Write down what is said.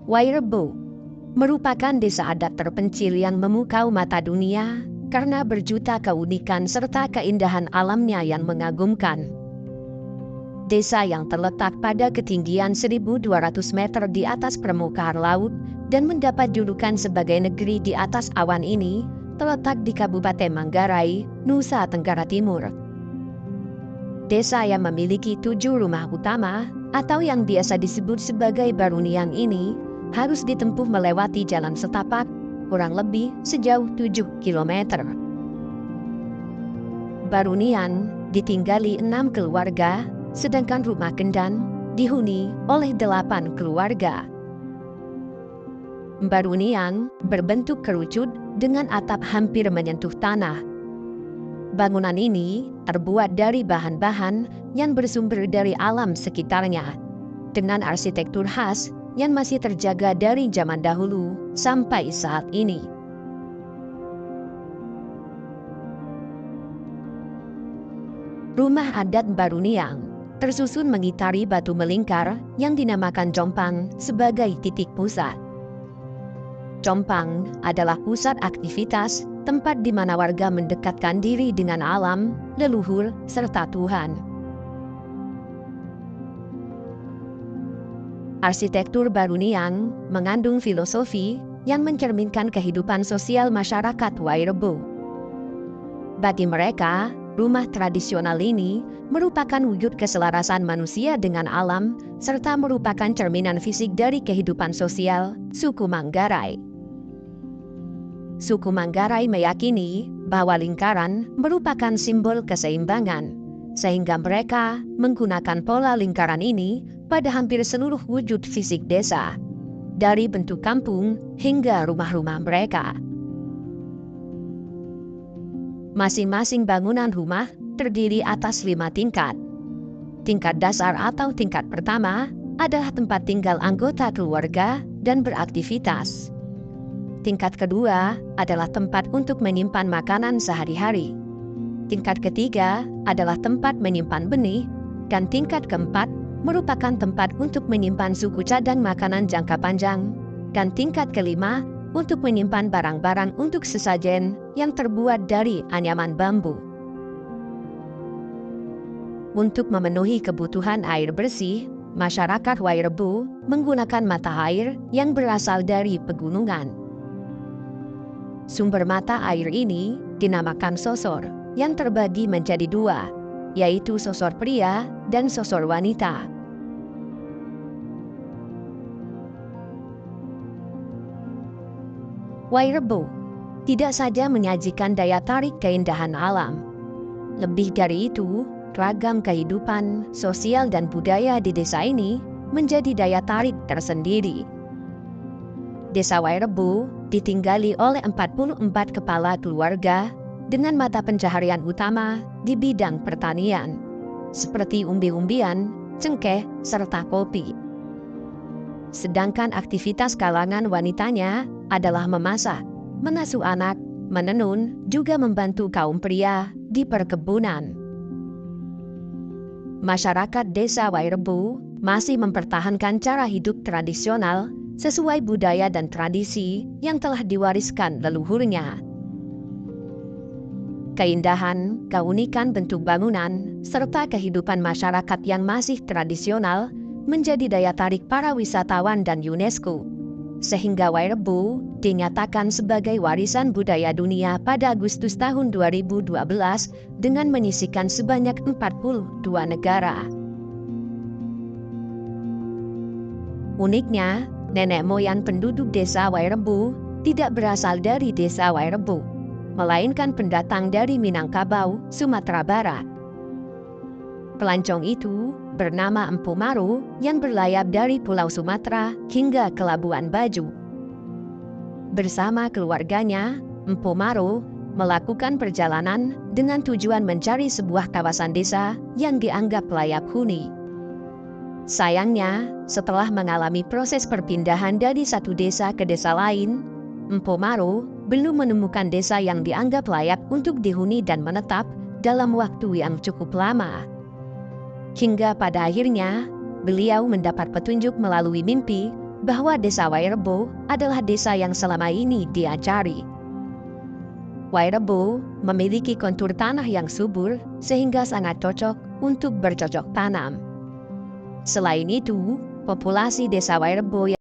Wairebo merupakan desa adat terpencil yang memukau mata dunia karena berjuta keunikan serta keindahan alamnya yang mengagumkan. Desa yang terletak pada ketinggian 1.200 meter di atas permukaan laut dan mendapat julukan sebagai negeri di atas awan ini terletak di Kabupaten Manggarai, Nusa Tenggara Timur. Desa yang memiliki 7 rumah utama atau yang biasa disebut sebagai Baruniang ini harus ditempuh melewati jalan setapak kurang lebih sejauh 7 km. Baruniang ditinggali 6 keluarga, sedangkan rumah Kendan dihuni oleh 8 keluarga. Baruniang berbentuk kerucut dengan atap hampir menyentuh tanah. Bangunan ini terbuat dari bahan-bahan yang bersumber dari alam sekitarnya, dengan arsitektur khas yang masih terjaga dari zaman dahulu sampai saat ini. Rumah adat Baruniang tersusun mengitari batu melingkar yang dinamakan Compang sebagai titik pusat. Compang adalah pusat aktivitas, tempat di mana warga mendekatkan diri dengan alam, leluhur, serta Tuhan. Arsitektur Baruniang mengandung filosofi yang mencerminkan kehidupan sosial masyarakat Wairebo. Bagi mereka, rumah tradisional ini merupakan wujud keselarasan manusia dengan alam, serta merupakan cerminan fisik dari kehidupan sosial suku Manggarai. Suku Manggarai meyakini bahwa lingkaran merupakan simbol keseimbangan, sehingga mereka menggunakan pola lingkaran ini pada hampir seluruh wujud fisik desa, dari bentuk kampung hingga rumah-rumah mereka. Masing-masing bangunan rumah terdiri atas 5 tingkat. Tingkat dasar atau tingkat pertama adalah tempat tinggal anggota keluarga dan beraktivitas. Tingkat kedua adalah tempat untuk menyimpan makanan sehari-hari. Tingkat ketiga adalah tempat menyimpan benih, dan tingkat keempat merupakan tempat untuk menyimpan suku cadang makanan jangka panjang, dan tingkat kelima untuk menyimpan barang-barang untuk sesajen yang terbuat dari anyaman bambu. Untuk memenuhi kebutuhan air bersih, masyarakat Wairebo menggunakan mata air yang berasal dari pegunungan. Sumber mata air ini dinamakan sosor, yang terbagi menjadi 2, yaitu sosor pria dan sosor wanita. Wairebo tidak saja menyajikan daya tarik keindahan alam. Lebih dari itu, ragam kehidupan, sosial dan budaya di desa ini menjadi daya tarik tersendiri. Desa Wairebo ditinggali oleh 44 kepala keluarga dengan mata pencaharian utama di bidang pertanian, seperti umbi-umbian, cengkeh, serta kopi. Sedangkan aktivitas kalangan wanitanya adalah memasak, mengasuh anak, menenun, juga membantu kaum pria di perkebunan. Masyarakat desa Wairebo masih mempertahankan cara hidup tradisional sesuai budaya dan tradisi yang telah diwariskan leluhurnya. Keindahan, keunikan bentuk bangunan, serta kehidupan masyarakat yang masih tradisional menjadi daya tarik para wisatawan dan UNESCO, sehingga Wairebo dinyatakan sebagai warisan budaya dunia pada Agustus tahun 2012 dengan menyisikan sebanyak 42 negara. Uniknya, nenek moyang penduduk desa Wairebo tidak berasal dari desa Wairebo, melainkan pendatang dari Minangkabau, Sumatera Barat. Pelancong itu bernama Empu Maru yang berlayar dari Pulau Sumatera hingga ke Labuan Bajo. Bersama keluarganya, Empu Maru melakukan perjalanan dengan tujuan mencari sebuah kawasan desa yang dianggap layak huni. Sayangnya, setelah mengalami proses perpindahan dari satu desa ke desa lain, Empu Maru belum menemukan desa yang dianggap layak untuk dihuni dan menetap dalam waktu yang cukup lama. Hingga pada akhirnya, beliau mendapat petunjuk melalui mimpi bahwa desa Wairebo adalah desa yang selama ini dia cari. Wairebo memiliki kontur tanah yang subur sehingga sangat cocok untuk bercocok tanam. Selain itu, populasi desa Wairebo